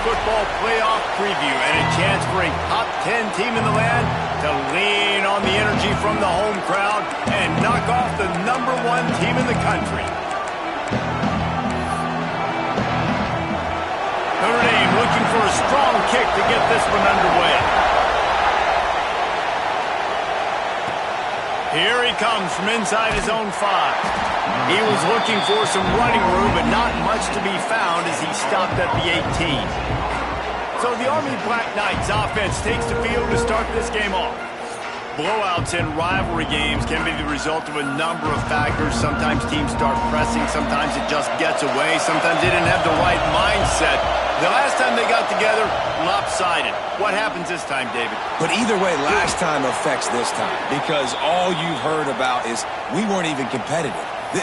football playoff preview and a chance for a top 10 team in the land to lean on the energy from the home crowd and knock off the #1 team in the country. Notre Dame looking for a strong kick to get this one underway. Here he comes from inside his own 5. He was looking for some running room, but not much to be found as he stopped at the 18. So the Army Black Knights offense takes the field to start this game off. Blowouts in rivalry games can be the result of a number of factors. Sometimes teams start pressing, sometimes it just gets away, sometimes they didn't have the right mindset. The last time they got together, lopsided. What happens this time, David? But either way, last time affects this time, because all you've heard about is we weren't even competitive.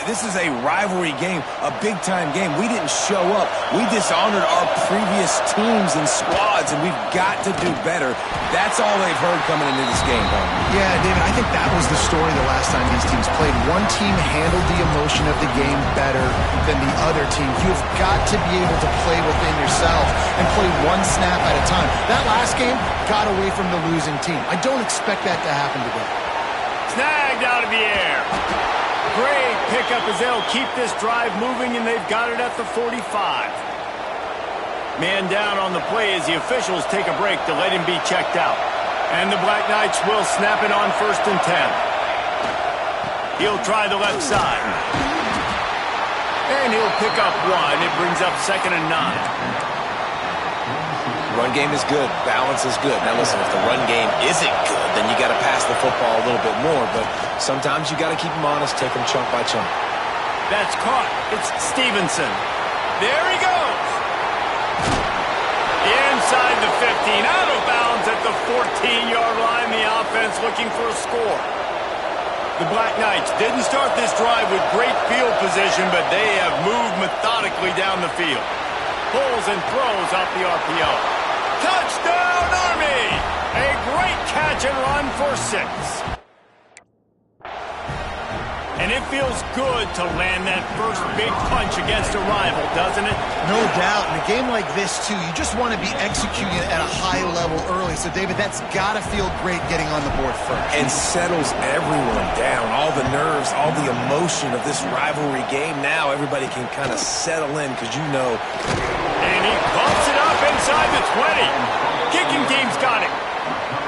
This is a rivalry game, a big-time game. We didn't show up. We dishonored our previous teams and squads, and we've got to do better. That's all they've heard coming into this game, Don. Yeah, David, I think that was the story the last time these teams played. One team handled the emotion of the game better than the other team. You've got to be able to play within yourself and play one snap at a time. That last game got away from the losing team. I don't expect that to happen today. Snagged out of the air. Great pickup as they'll keep this drive moving, and they've got it at the 45. Man down on the play as the officials take a break to let him be checked out. And the Black Knights will snap it on 1st and 10. He'll try the left side. And he'll pick up 1. It brings up 2nd and 9. Run game is good. Balance is good. Now listen, if the run game isn't good, then you got to pass the football a little bit more. But sometimes you got to keep them honest, take them chunk by chunk. That's caught. It's Stevenson. There he goes. Inside the 15, out of bounds at the 14-yard line. The offense looking for a score. The Black Knights didn't start this drive with great field position, but they have moved methodically down the field. Pulls and throws off the RPO. Touchdown, Army! A great catch and run for 6. And it feels good to land that first big punch against a rival, doesn't it? No doubt. In a game like this, too, you just want to be executing at a high level early. So, David, that's got to feel great getting on the board first. And settles everyone down. All the nerves, all the emotion of this rivalry game. Now everybody can kind of settle in because you know. And he bumps it up inside the 20. Kicking team's got it.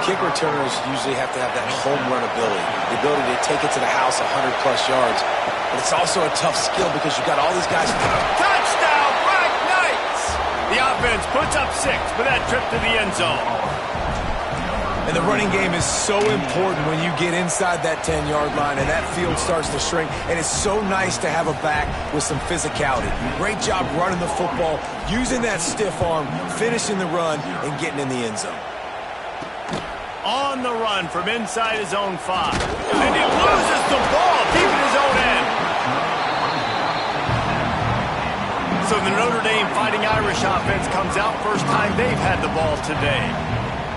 Kick returners usually have to have that home run ability, the ability to take it to the house 100-plus yards. But it's also a tough skill because you've got all these guys. Touchdown, Black Knights! The offense puts up 6 for that trip to the end zone. And the running game is so important when you get inside that 10-yard line and that field starts to shrink. And it's so nice to have a back with some physicality. Great job running the football, using that stiff arm, finishing the run, and getting in the end zone. On the run from inside his own 5. And he loses the ball, keeping his own end. So the Notre Dame Fighting Irish offense comes out first time they've had the ball today.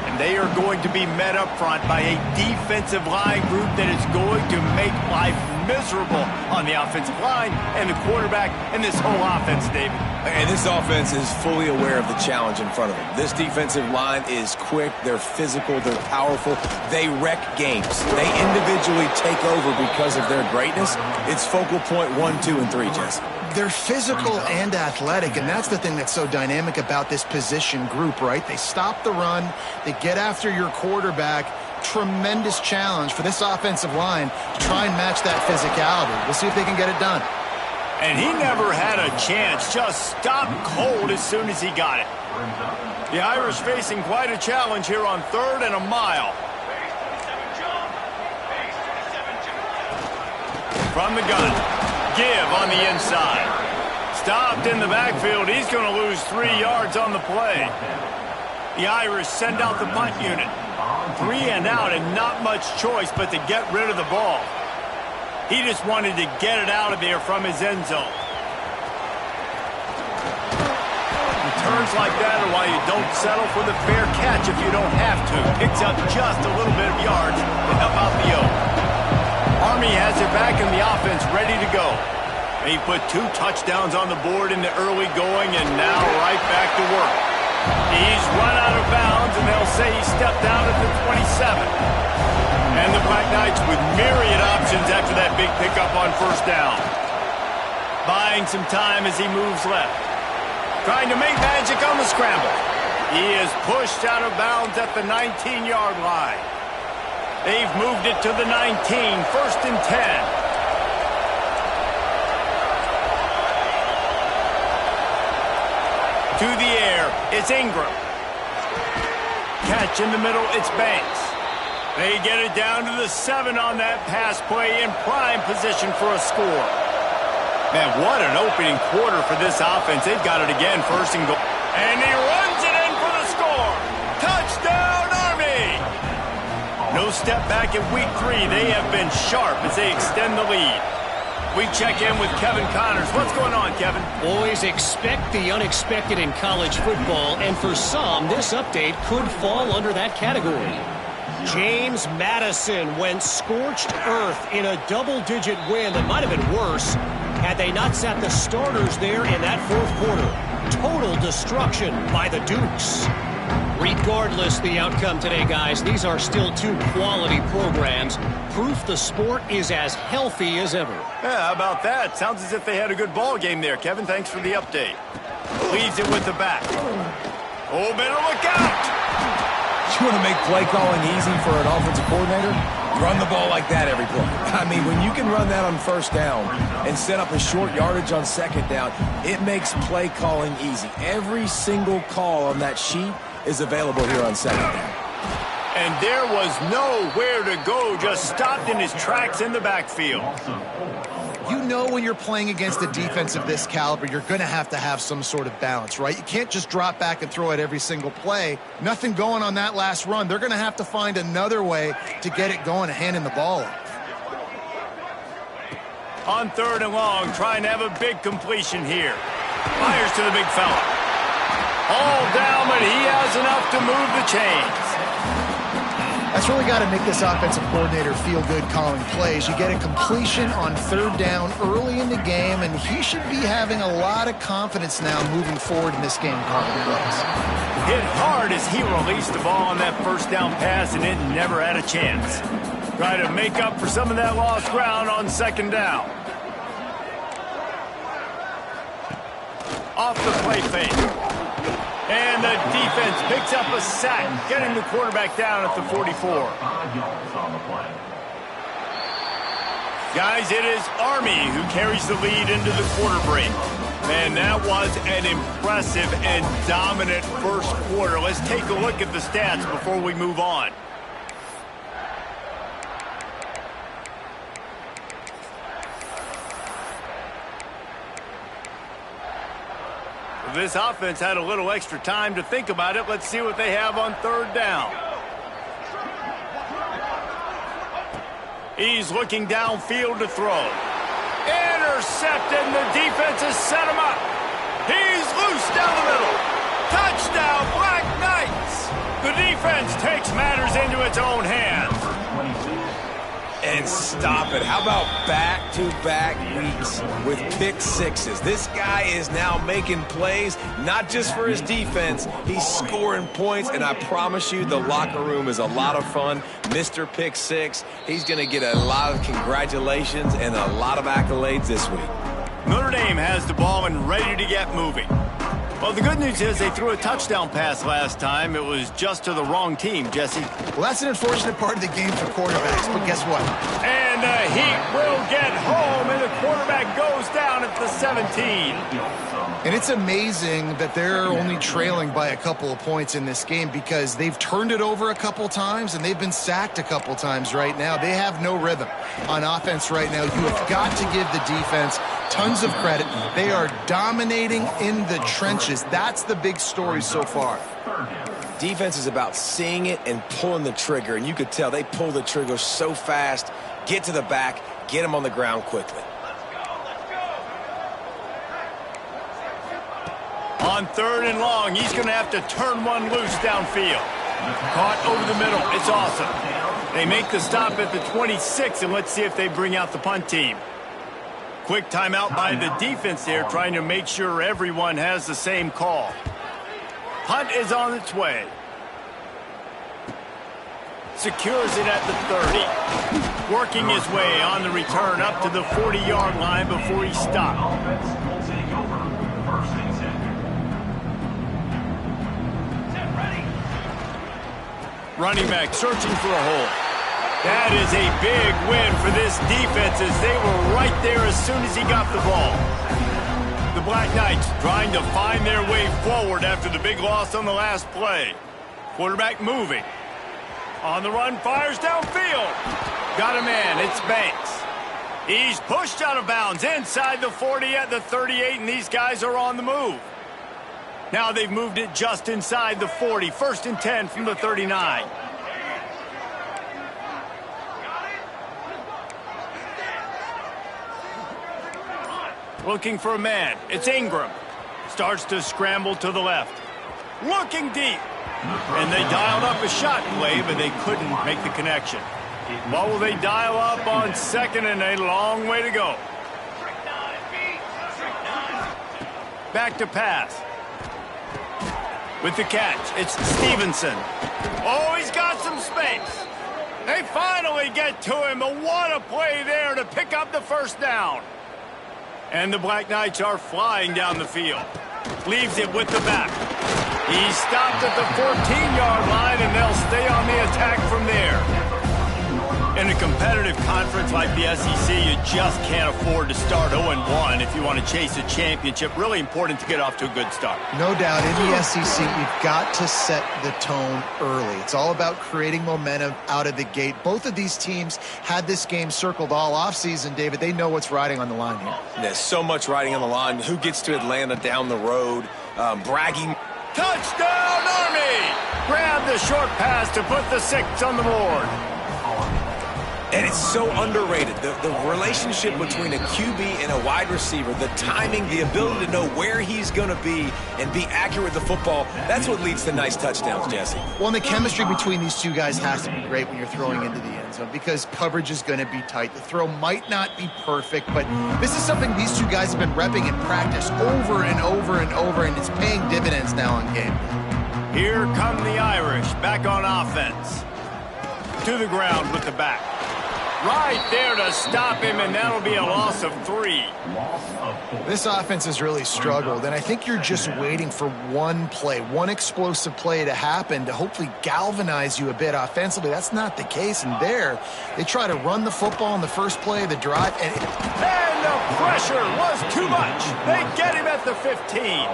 And they are going to be met up front by a defensive line group that is going to make life miserable on the offensive line and the quarterback and this whole offense, David. And this offense is fully aware of the challenge in front of them. This defensive line is quick, they're physical, they're powerful, they wreck games. They individually take over because of their greatness. It's focal point 1, 2, and 3, Jesse. They're physical and athletic, and that's the thing that's so dynamic about this position group, right? They stop the run, they get after your quarterback. Tremendous challenge for this offensive line to try and match that physicality. We'll see if they can get it done. And he never had a chance, just stopped cold as soon as he got it. The Irish facing quite a challenge here on 3rd and a mile. From the gun, give on the inside. Stopped in the backfield, he's going to lose 3 yards on the play. The Irish send out the punt unit. 3 and out and not much choice but to get rid of the ball. He just wanted to get it out of there from his end zone. Returns like that are why you don't settle for the fair catch if you don't have to. Picks up just a little bit of yards to help out the O. Army has it back in the offense ready to go. They put 2 touchdowns on the board in the early going and now right back to work. He's run out of bounds, and they'll say he stepped out at the 27. And the Black Knights with myriad options after that big pickup on first down. Buying some time as he moves left. Trying to make magic on the scramble. He is pushed out of bounds at the 19-yard line. They've moved it to the 19, first and 10. To the air, it's Ingram. Catch in the middle, it's Banks. They get it down to the 7 on that pass play in prime position for a score. Man, what an opening quarter for this offense. They've got it again, first and goal. And he runs it in for the score. Touchdown, Army! No step back in week 3. They have been sharp as they extend the lead. We check in with Kevin Connors. What's going on, Kevin? Always expect the unexpected in college football, and for some, this update could fall under that category. James Madison went scorched earth in a double-digit win that might have been worse had they not sat the starters there in that fourth quarter. Total destruction by the Dukes. Regardless the outcome today, guys, these are still two quality programs. Proof the sport is as healthy as ever. Yeah, how about that? Sounds as if they had a good ball game there, Kevin. Thanks for the update. Leaves it with the back. Oh, better look out! You want to make play calling easy for an offensive coordinator? Run the ball like that every play. I mean, when you can run that on first down and set up a short yardage on second down, it makes play calling easy. Every single call on that sheet is available here on second down. And there was nowhere to go, just stopped in his tracks in the backfield. You know when you're playing against a defense of this caliber, you're going to have some sort of balance, right? You can't just drop back and throw it every single play. Nothing going on that last run. They're going to have to find another way to get it going and handing the ball off. On third and long, trying to have a big completion here. Fires to the big fella. All down, but he has enough to move the chains. That's really got to make this offensive coordinator feel good calling plays. You get a completion on third down early in the game, and he should be having a lot of confidence now moving forward in this game calling plays. Hit hard as he released the ball on that first down pass, and it never had a chance. Try to make up for some of that lost ground on second down. Off the play fake. And the defense picks up a sack, getting the quarterback down at the 44. Guys, it is Army who carries the lead into the quarter break. Man, that was an impressive and dominant first quarter. Let's take a look at the stats before we move on. This offense had a little extra time to think about it. Let's see what they have on third down. He's looking downfield to throw. Intercepted, and the defense has set him up. He's loose down the middle. Touchdown, Black Knights. The defense takes matters into its own hands. And stop it. How about back-to-back weeks with pick sixes? This guy is now making plays, not just for his defense. He's scoring points, and I promise you the locker room is a lot of fun. Mr. Pick Six, he's going to get a lot of congratulations and a lot of accolades this week. Notre Dame has the ball and ready to get moving. Well, the good news is they threw a touchdown pass last time. It was just to the wrong team, Jesse. Well, that's an unfortunate part of the game for quarterbacks, but guess what? And the Heat will get home, and the quarterback goes down at the 17. And it's amazing that they're only trailing by a couple of points in this game because they've turned it over a couple times and they've been sacked a couple times right now. They have no rhythm on offense right now. You have got to give the defense tons of credit. They are dominating in the trenches. That's the big story so far. Defense is about seeing it and pulling the trigger, and you could tell they pull the trigger so fast, get to the back, get them on the ground quickly. On third and long, he's going to have to turn one loose downfield. Caught over the middle. It's awesome. They make the stop at the 26, and let's see if they bring out the punt team. Quick timeout by the defense there, trying to make sure everyone has the same call. Punt is on its way. Secures it at the 30. Working his way on the return up to the 40-yard line before he stopped. Running back searching for a hole. That is a big win for this defense as they were right there as soon as he got the ball. The Black Knights trying to find their way forward after the big loss on the last play. Quarterback moving. On the run, fires downfield. Got a man, it's Banks. He's pushed out of bounds inside the 40 at the 38, and these guys are on the move. Now they've moved it just inside the 40. 1st and 10 from the 39. Looking for a man. It's Ingram. Starts to scramble to the left. Looking deep. And they dialed up a shot play, but they couldn't make the connection. What will they dial up on 2nd and a long way to go? Back to pass. With the catch, it's Stevenson. Oh, he's got some space. They finally get to him, but what a play there to pick up the 1st down. And the Black Knights are flying down the field. Leaves it with the back. He's stopped at the 14-yard line, and they'll stay on the attack from there. In a competitive conference like the SEC, you just can't afford to start 0-1 if you want to chase a championship. Really important to get off to a good start. No doubt, in the SEC, you've got to set the tone early. It's all about creating momentum out of the gate. Both of these teams had this game circled all offseason, David. They know what's riding on the line here. There's so much riding on the line. Who gets to Atlanta down the road? Bragging. Touchdown, Army! Grab the short pass to put the 6 on the board. And it's so underrated. The relationship between a QB and a wide receiver, the timing, the ability to know where he's going to be and be accurate with the football, that's what leads to nice touchdowns, Jesse. Well, and the chemistry between these two guys has to be great when you're throwing into the end zone because coverage is going to be tight. The throw might not be perfect, but this is something these two guys have been repping in practice over and over and over, and it's paying dividends now on game day. Here come the Irish back on offense. To the ground with the back. Right there to stop him, and that'll be a loss of 3. This offense has really struggled, and I think you're just waiting for one play, one explosive play to happen to hopefully galvanize you a bit offensively. That's not the case, and there, they try to run the football in the first play of the drive, and the pressure was too much. They get him at the 15.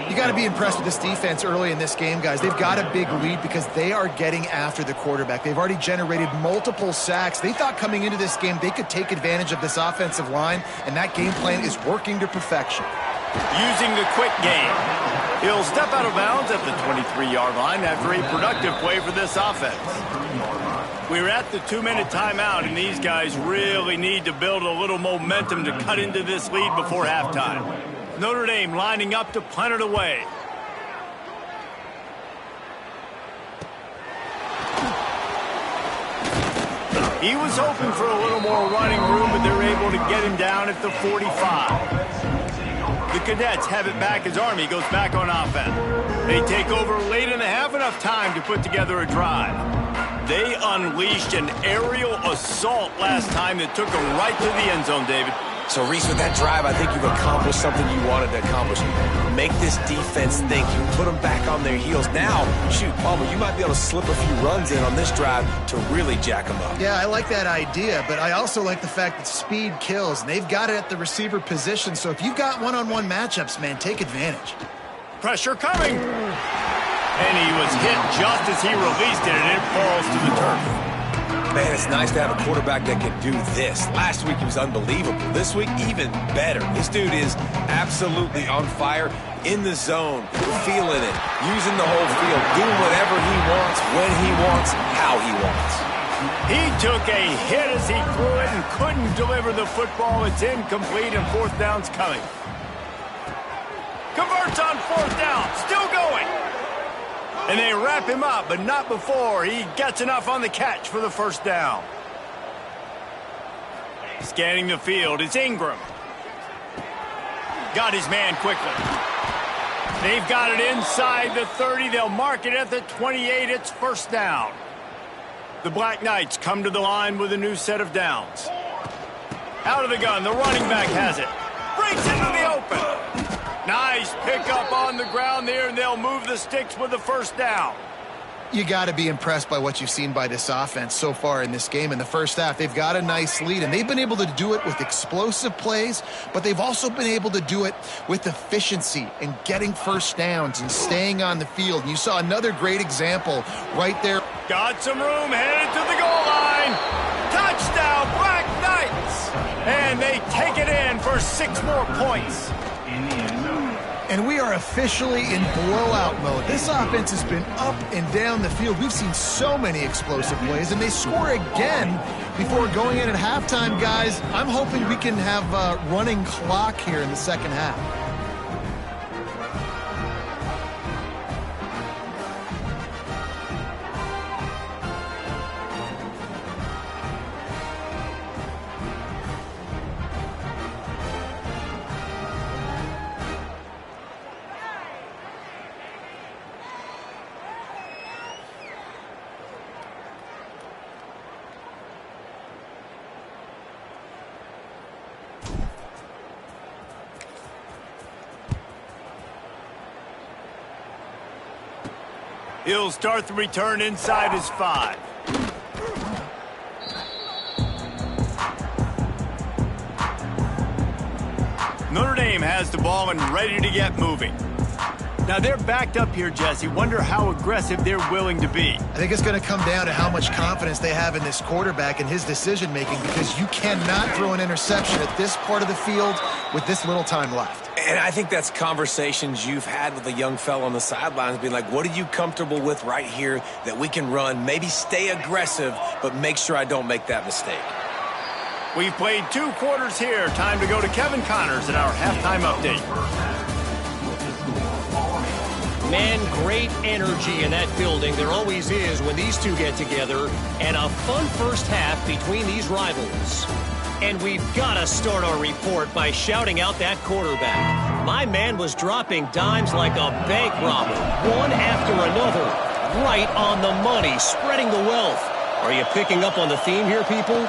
You got to be impressed with this defense early in this game, guys. They've got a big lead because they are getting after the quarterback. They've already generated multiple sacks. They thought coming into this game they could take advantage of this offensive line, and that game plan is working to perfection. Using the quick game. He'll step out of bounds at the 23-yard line after a productive play for this offense. We're at the 2-minute timeout, and these guys really need to build a little momentum to cut into this lead before halftime. Notre Dame lining up to punt it away. He was hoping for a little more running room, but they're able to get him down at the 45. The Cadets have it back as Army goes back on offense. They take over late in the half, enough time to put together a drive. They unleashed an aerial assault last time that took them right to the end zone, David. So, Reese, with that drive, I think you've accomplished something you wanted to accomplish. Make this defense think. You put them back on their heels. Now, shoot, Palmer, you might be able to slip a few runs in on this drive to really jack them up. Yeah, I like that idea, but I also like the fact that speed kills, and they've got it at the receiver position. So if you've got one-on-one matchups, man, take advantage. Pressure coming. And he was hit just as he released it, and it falls to the turf. Man, it's nice to have a quarterback that can do this. Last week he was unbelievable. This week, even better. This dude is absolutely on fire, in the zone, feeling it, using the whole field, doing whatever he wants, when he wants, how he wants. He took a hit as he threw it and couldn't deliver the football. It's incomplete, and 4th down's coming. Converts on 4th down, still going. And they wrap him up, but not before he gets enough on the catch for the 1st down. Scanning the field, it's Ingram. Got his man quickly. They've got it inside the 30. They'll mark it at the 28. It's first down. The Black Knights come to the line with a new set of downs. Out of the gun, the running back has it. Breaks into the open. Nice pickup on the ground there, and they'll move the sticks with the first down. You got to be impressed by what you've seen by this offense so far in this game. In the first half, they've got a nice lead, and they've been able to do it with explosive plays, but they've also been able to do it with efficiency and getting first downs and staying on the field. And you saw another great example right there. Got some room, headed to the goal line. Touchdown, Black Knights! And they take it in for 6 more points. And we are officially in blowout mode. This offense has been up and down the field. We've seen so many explosive plays, and they score again before going in at halftime, guys. I'm hoping we can have a running clock here in the second half. He'll start the return inside his 5. Notre Dame has the ball and ready to get moving. Now they're backed up here, Jesse. Wonder how aggressive they're willing to be. I think it's going to come down to how much confidence they have in this quarterback and his decision-making, because you cannot throw an interception at this part of the field with this little time left. And I think that's conversations you've had with a young fella on the sidelines, being like, what are you comfortable with right here that we can run? Maybe stay aggressive, but make sure I don't make that mistake. We've played 2 quarters here. Time to go to Kevin Connors in our halftime update. Man, great energy in that building. There always is when these two get together. And a fun first half between these rivals. And we've got to start our report by shouting out that quarterback. My man was dropping dimes like a bank robber, one after another, right on the money, spreading the wealth. Are you picking up on the theme here, people?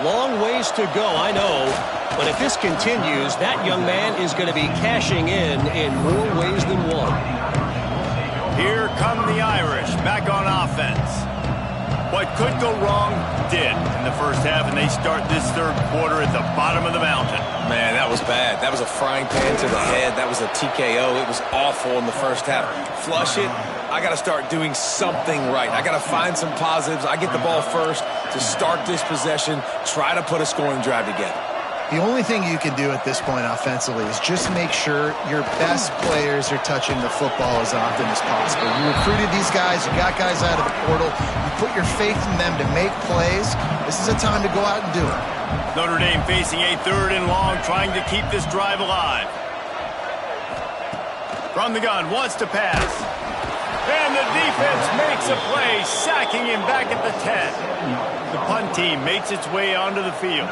Long ways to go, I know. But if this continues, that young man is going to be cashing in more ways than one. Here come the Irish, back on offense. What could go wrong did in the first half, and they start this third quarter at the bottom of the mountain. Man, that was bad. That was a frying pan to the head. That was a TKO. It was awful in the first half. Flush it. I got to start doing something right. I got to find some positives. I get the ball first to start this possession, try to put a scoring drive together. The only thing you can do at this point offensively is just make sure your best players are touching the football as often as possible. You recruited these guys. You got guys out of the portal. You put your faith in them to make plays. This is a time to go out and do it. Notre Dame facing a 3rd and long, trying to keep this drive alive. From the gun, wants to pass. And the defense makes a play, sacking him back at the 10. The punt team makes its way onto the field.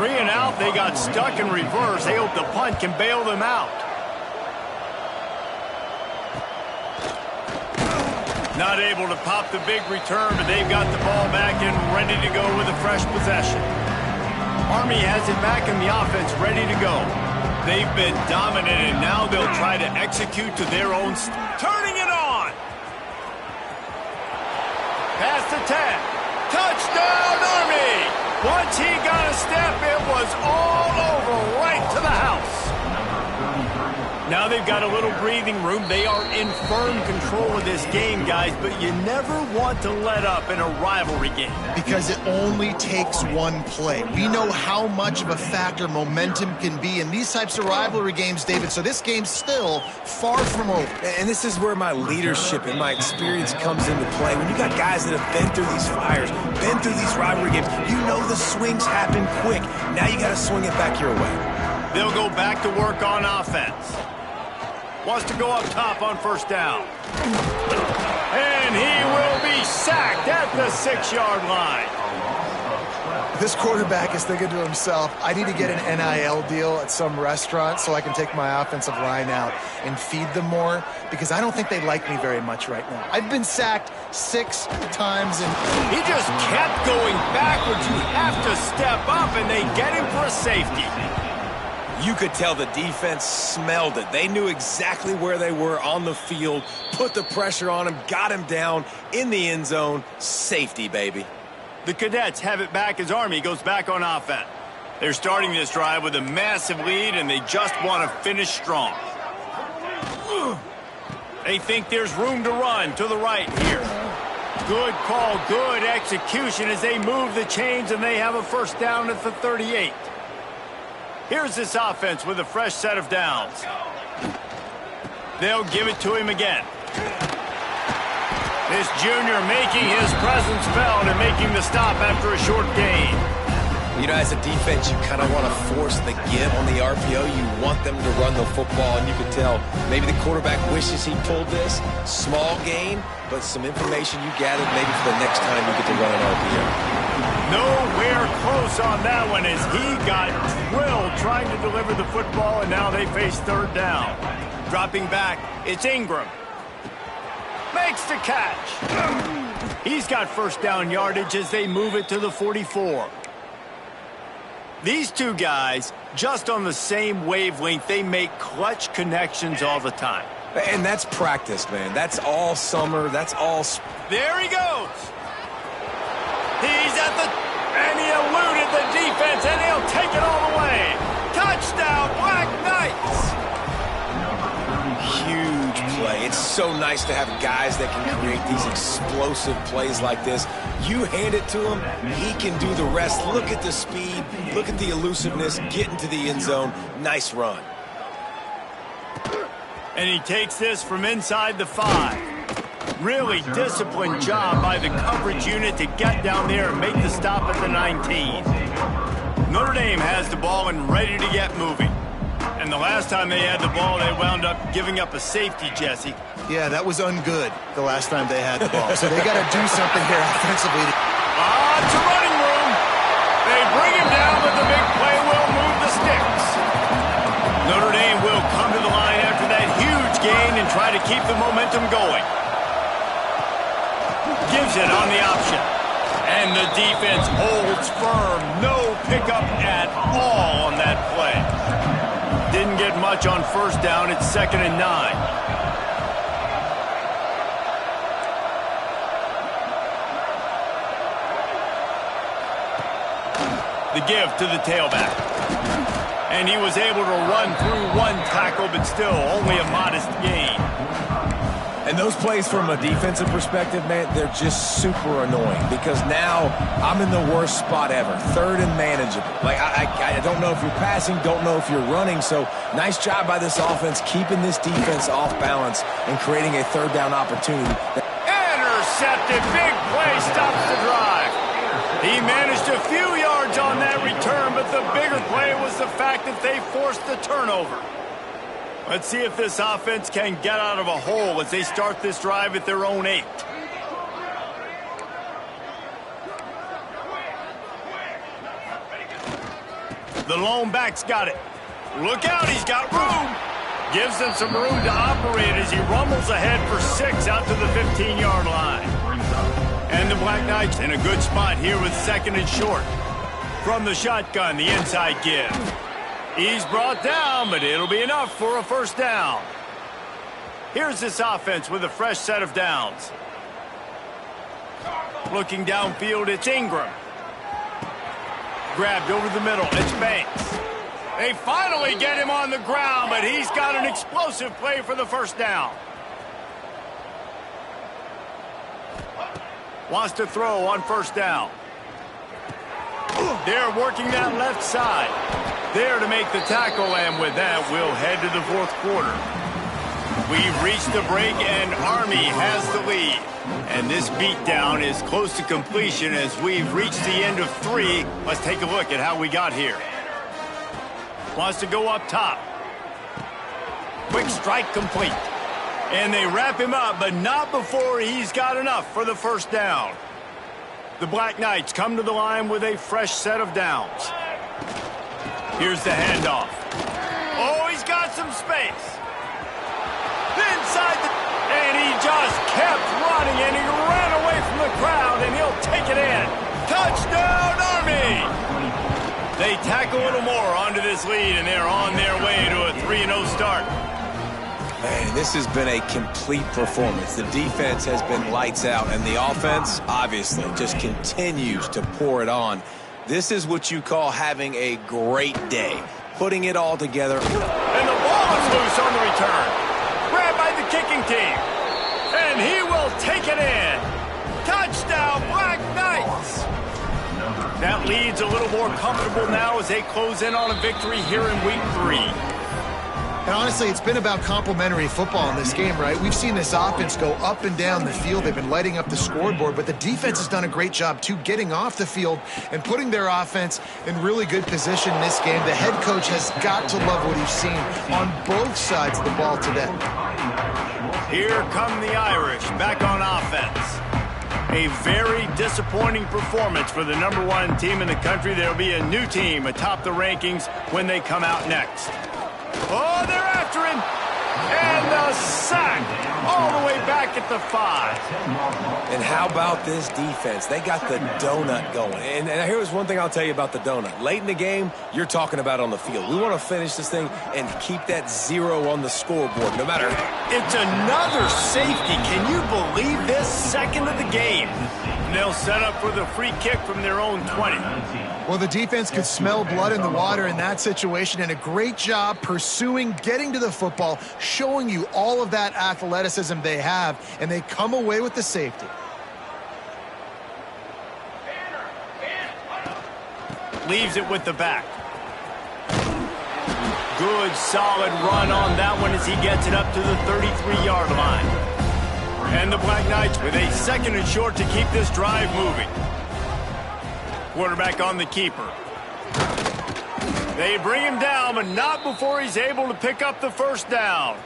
3 and out, they got stuck in reverse. They hope the punt can bail them out. Not able to pop the big return, but they've got the ball back and ready to go with a fresh possession. Army has it back in the offense, ready to go. They've been dominant, and now they'll try to execute to their own turning it on. Past the 10. Touchdown, Army! Once he got a step, it was all over, right to the house. Now they've got a little breathing room. They are in firm control of this game, guys, but you never want to let up in a rivalry game. Because it only takes one play. We know how much of a factor momentum can be in these types of rivalry games, David, so this game's still far from over. And this is where my leadership and my experience comes into play. When you got guys that have been through these fires, been through these rivalry games, you know the swings happen quick. Now you got to swing it back your way. They'll go back to work on offense. Wants to go up top on first down. And he will be sacked at the 6-yard line. This quarterback is thinking to himself, I need to get an NIL deal at some restaurant so I can take my offensive line out and feed them more, because I don't think they like me very much right now. I've been sacked 6 times. He just kept going backwards. You have to step up, and they get him for a safety. You could tell the defense smelled it. They knew exactly where they were on the field, put the pressure on him, got him down in the end zone. Safety, baby. The Cadets have it back as Army goes back on offense. They're starting this drive with a massive lead, and they just want to finish strong. They think there's room to run to the right here. Good call, good execution as they move the chains, and they have a first down at the 38. Here's this offense with a fresh set of downs. They'll give it to him again. This junior making his presence felt and making the stop after a short gain. You know, as a defense, you kind of want to force the give on the RPO. You want them to run the football, and you can tell maybe the quarterback wishes he pulled this. Small gain, but some information you gathered maybe for the next time you get to run an RPO. Nowhere close on that one as he got drilled trying to deliver the football, and now they face third down. Dropping back, it's Ingram. Makes the catch. He's got first down yardage as they move it to the 44. These two guys, just on the same wavelength, they make clutch connections all the time. And that's practice, man. That's all summer. That's all. There he goes. He's at the... and he eluded the defense, and he'll take it all the way. Touchdown, Black Knights. Huge play. It's so nice to have guys that can create these explosive plays like this. You hand it to him, he can do the rest. Look at the speed, look at the elusiveness, get into the end zone. Nice run. And he takes this from inside the 5. Really disciplined job by the coverage unit to get down there and make the stop at the 19. Notre Dame has the ball and ready to get moving. And the last time they had the ball, they wound up giving up a safety, Jesse. Yeah, that was ungood the last time they had the ball. So they got to do something here offensively. It's a running room. They bring him down, but the big play will move the sticks. Notre Dame will come to the line after that huge gain and try to keep the momentum going. Gives it on the option. And the defense holds firm. No pickup at all on that play. Didn't get much on first down. It's 2nd and 9. The give to the tailback. And he was able to run through one tackle, but still only a modest gain. And those plays from a defensive perspective, man, they're just super annoying because now I'm in the worst spot ever. 3rd and manageable. Like, I don't know if you're passing, don't know if you're running. So nice job by this offense keeping this defense off balance and creating a 3rd down opportunity. Intercepted. Big play stops the drive. He managed a few yards on that return, but the bigger play was the fact that they forced the turnover. Let's see if this offense can get out of a hole as they start this drive at their own 8. The lone back's got it. Look out, he's got room. Gives them some room to operate as he rumbles ahead for 6 out to the 15-yard line. And the Black Knights in a good spot here with 2nd and short. From the shotgun, the inside give. He's brought down, but it'll be enough for a first down. Here's this offense with a fresh set of downs. Looking downfield, it's Ingram. Grabbed over the middle, it's Banks. They finally get him on the ground, but he's got an explosive play for the first down. Wants to throw on first down. They're working that left side. There to make the tackle, and with that, we'll head to the 4th quarter. We've reached the break, and Army has the lead. And this beatdown is close to completion as we've reached the end of 3. Let's take a look at how we got here. Wants to go up top. Quick strike complete. And they wrap him up, but not before he's got enough for the first down. The Black Knights come to the line with a fresh set of downs. Here's the handoff. Oh, he's got some space. Inside the... And he just kept running, and he ran away from the crowd, and he'll take it in. Touchdown, Army! They tack a little more onto this lead, and they're on their way to a 3-0 start. Man, this has been a complete performance. The defense has been lights out, and the offense, obviously, just continues to pour it on. This is what you call having a great day, putting it all together. And the ball is loose on the return. Grabbed by the kicking team. And he will take it in. Touchdown, Black Knights! That lead's a little more comfortable now as they close in on a victory here in Week 3. And honestly, it's been about complementary football in this game, right? We've seen this offense go up and down the field. They've been lighting up the scoreboard, but the defense has done a great job, too, getting off the field and putting their offense in really good position in this game. The head coach has got to love what he's seen on both sides of the ball today. Here come the Irish back on offense. A very disappointing performance for the #1 team in the country. There'll be a new team atop the rankings when they come out next. Oh, they're after him. And the sack all the way back at the 5. And how about this defense? They got the donut going. And here's one thing I'll tell you about the donut. Late in the game, you're talking about on the field. We want to finish this thing and keep that 0 on the scoreboard, no matter. It's another safety. Can you believe this? Second of the game. And they'll set up for the free kick from their own 20. Well, the defense could smell blood in the water in that situation, and a great job pursuing, getting to the football, showing you all of that athleticism they have, and they come away with the safety. Leaves it with the back. Good, solid run on that one as he gets it up to the 33-yard line. And the Black Knights with a 2nd and short to keep this drive moving. Quarterback on the keeper. They bring him down, but not before he's able to pick up the first down.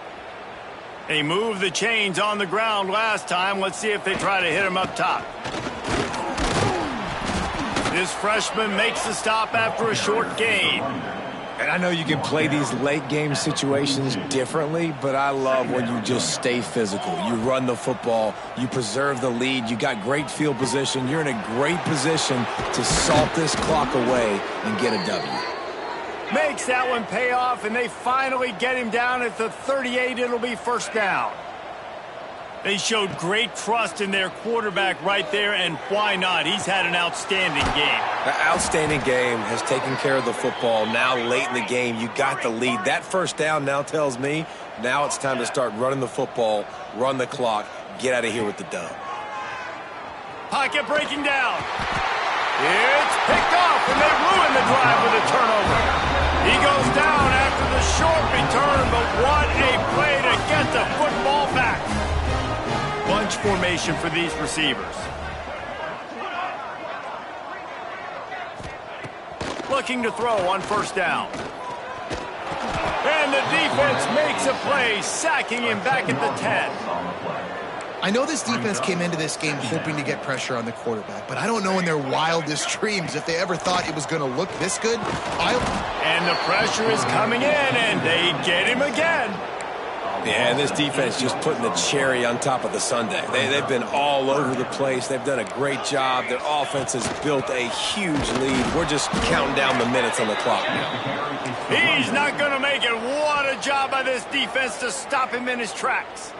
They moved the chains on the ground last time. Let's see if they try to hit him up top. This freshman makes the stop after a short gain. And I know you can play these late game situations differently, but I love when you just stay physical. You run the football, you preserve the lead, you got great field position, you're in a great position to salt this clock away and get a W. Makes that one pay off, and they finally get him down at the 38. It'll be first down. They showed great trust in their quarterback right there, and why not? He's had an outstanding game. An outstanding game, has taken care of the football. Now late in the game, you got the lead. That first down now tells me now it's time to start running the football, run the clock, get out of here with the dub. Pocket breaking down. It's picked off, and they ruin the drive with a turnover. He goes down after the short return, but what a play to get the football back. Bunch formation for these receivers. Looking to throw on first down. And the defense makes a play, sacking him back at the 10. I know this defense came into this game hoping to get pressure on the quarterback, but I don't know in their wildest dreams if they ever thought it was going to look this good. And the pressure is coming in, and they get him again. Yeah, and this defense just putting the cherry on top of the sundae. They've been all over the place. They've done a great job. Their offense has built a huge lead. We're just counting down the minutes on the clock now. He's not going to make it. What a job by this defense to stop him in his tracks.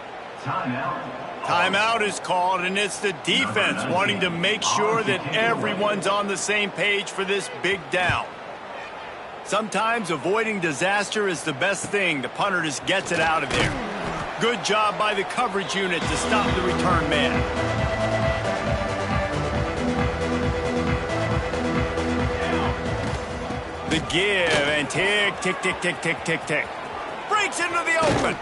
Timeout is called, and it's the defense wanting to make sure that everyone's on the same page for this big down. Sometimes avoiding disaster is the best thing. The punter just gets it out of there. Good job by the coverage unit to stop the return man. The give and tick, tick, tick, tick, tick, tick, tick. Breaks into the open.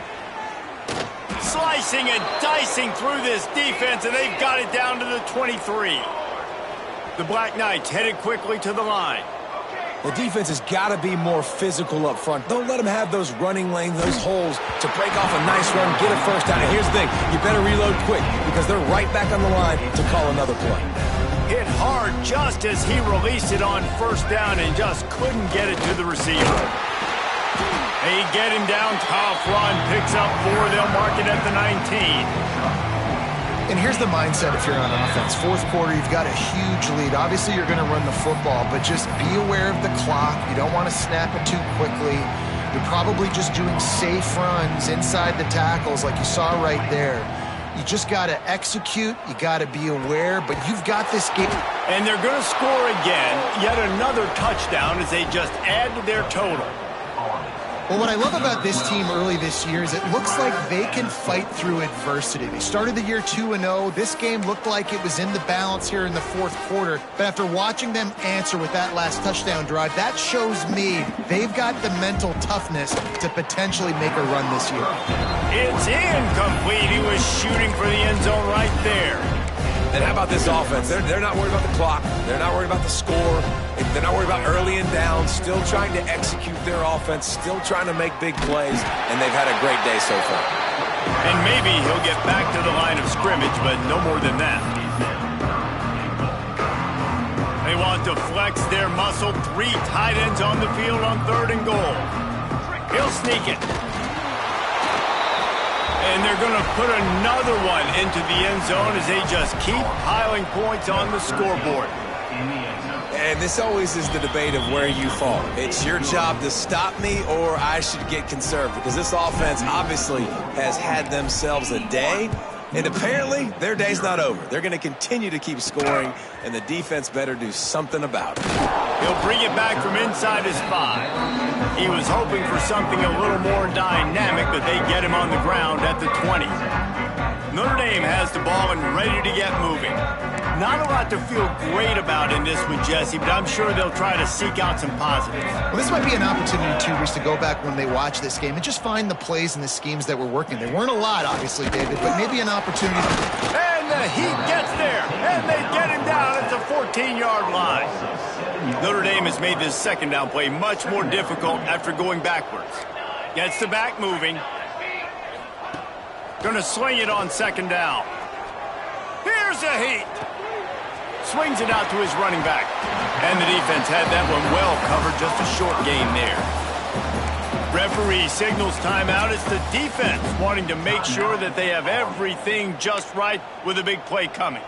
Slicing and dicing through this defense, and they've got it down to the 23. The Black Knights headed quickly to the line. The defense has got to be more physical up front. Don't let them have those running lanes, those holes to break off a nice run, get a first down. And here's the thing, you better reload quick because they're right back on the line to call another play. hit hard just as he released it on first down and just couldn't get it to the receiver. They get him down, tough run, picks up 4, they'll mark it at the 19. And here's the mindset if you're on offense. Fourth quarter, you've got a huge lead. Obviously, you're going to run the football, but just be aware of the clock. You don't want to snap it too quickly. You're probably just doing safe runs inside the tackles like you saw right there. You just got to execute. You got to be aware, but you've got this game. And they're going to score again. Yet another touchdown as they just add to their total. Well, what I love about this team early this year is it looks like they can fight through adversity. They started the year 2-0. This game looked like it was in the balance here in the fourth quarter. But after watching them answer with that last touchdown drive, that shows me they've got the mental toughness to potentially make a run this year. It's incomplete. He was shooting for the end zone right there. And how about this offense? They're not worried about the clock. They're not worried about the score. They're not worried about early and down. Still trying to execute their offense. Still trying to make big plays. And they've had a great day so far. And maybe he'll get back to the line of scrimmage, but no more than that. They want to flex their muscle. 3 tight ends on the field on 3rd and goal. He'll sneak it. And they're going to put another one into the end zone as they just keep piling points on the scoreboard. And this always is the debate of where you fall. It's your job to stop me or I should get conserved, because this offense obviously has had themselves a day, and apparently their day's not over. They're going to continue to keep scoring, and the defense better do something about it. He'll bring it back from inside his 5. He was hoping for something a little more dynamic, but they get him on the ground at the 20. Notre Dame has the ball and ready to get moving. Not a lot to feel great about in this one, Jesse, but I'm sure they'll try to seek out some positives. Well, this might be an opportunity, too, Reese, to go back when they watch this game and just find the plays and the schemes that were working. There weren't a lot, obviously, David, but maybe an opportunity. And the Heat gets there, and they get him down at the 14-yard line. Notre Dame has made this second down play much more difficult after going backwards. Gets the back moving. Going to sling it on second down. Here's the Heat. Swings it out to his running back. And the defense had that one well covered, just a short gain there. Referee signals timeout. It's the defense wanting to make sure that they have everything just right with a big play coming.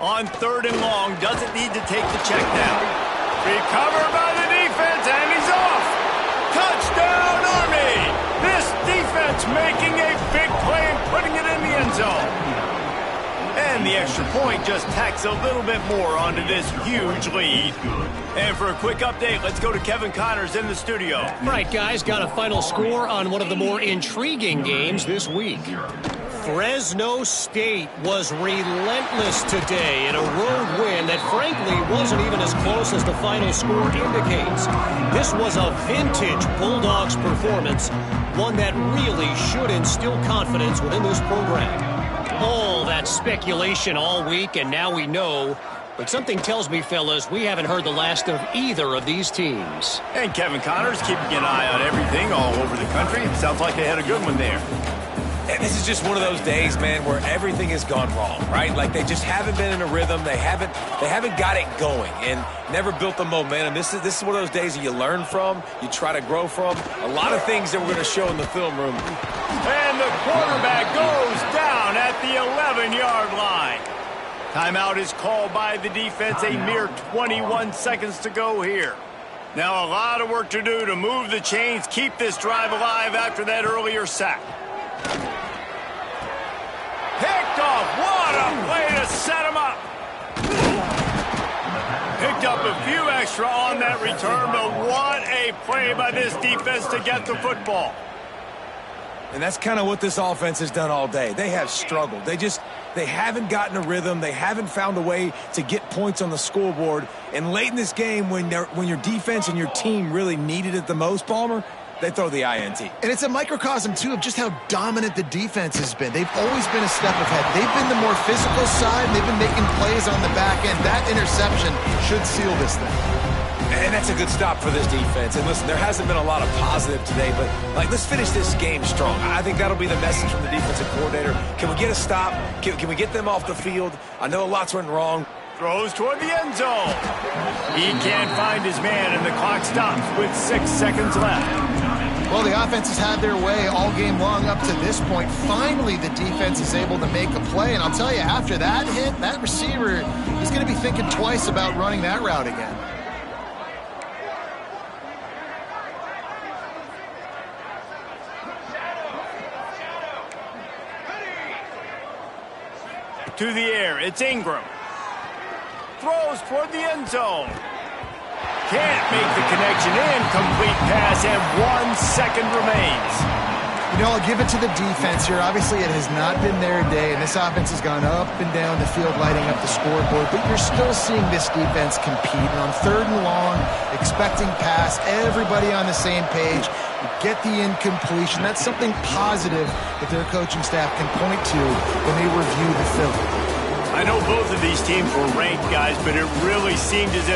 On 3rd and long, doesn't need to take the check down. Recovered by the defense, and he's off. Touchdown, Army! This defense making a big play and putting it in the end zone. And the extra point just tacks a little bit more onto this huge lead. And for a quick update, let's go to Kevin Connors in the studio. Right, guys, got a final score on one of the more intriguing games this week. Fresno State was relentless today in a road win that frankly wasn't even as close as the final score indicates. This was a vintage Bulldogs performance, one that really should instill confidence within this program. All that speculation all week, and now we know. But something tells me, fellas, we haven't heard the last of either of these teams. And Kevin Connors keeping an eye on everything all over the country. It sounds like they had a good one there. And this is just one of those days, man, where everything has gone wrong, right? Like they just haven't been in a rhythm. They haven't got it going and never built the momentum. This is one of those days that you learn from, you try to grow from. A lot of things that we're going to show in the film room. And the quarterback goes down at the 11-yard line. Timeout is called by the defense. A mere 21 seconds to go here. Now a lot of work to do to move the chains, keep this drive alive after that earlier sack. Picked off. What a way to set him up. Picked up a few extra on that return, but what a play by this defense to get the football. And that's kind of what this offense has done all day. They have struggled. They haven't gotten a rhythm. They haven't found a way to get points on the scoreboard. And late in this game, when your defense and your team really needed it the most, Palmer, they throw the INT. And it's a microcosm, too, of just how dominant the defense has been. They've always been a step ahead. They've been the more physical side. They've been making plays on the back end. That interception should seal this thing. And that's a good stop for this defense. And listen, there hasn't been a lot of positive today, but let's finish this game strong. I think that'll be the message from the defensive coordinator. Can we get a stop? Can we get them off the field? I know lots went wrong. Throws toward the end zone. He can't find his man, and the clock stops with 6 seconds left. Well, the offense has had their way all game long up to this point. Finally, the defense is able to make a play. And I'll tell you, after that hit, that receiver, he's going to be thinking twice about running that route again. To the air, it's Ingram. Throws toward the end zone. Can't make the connection. Incomplete pass, and 1 second remains. You know, I'll give it to the defense here. Obviously, it has not been their day, and this offense has gone up and down the field, lighting up the scoreboard. But you're still seeing this defense compete. And on 3rd and long, expecting pass, everybody on the same page. You get the incompletion. That's something positive that their coaching staff can point to when they review the film. I know both of these teams were ranked, guys, but it really seemed as if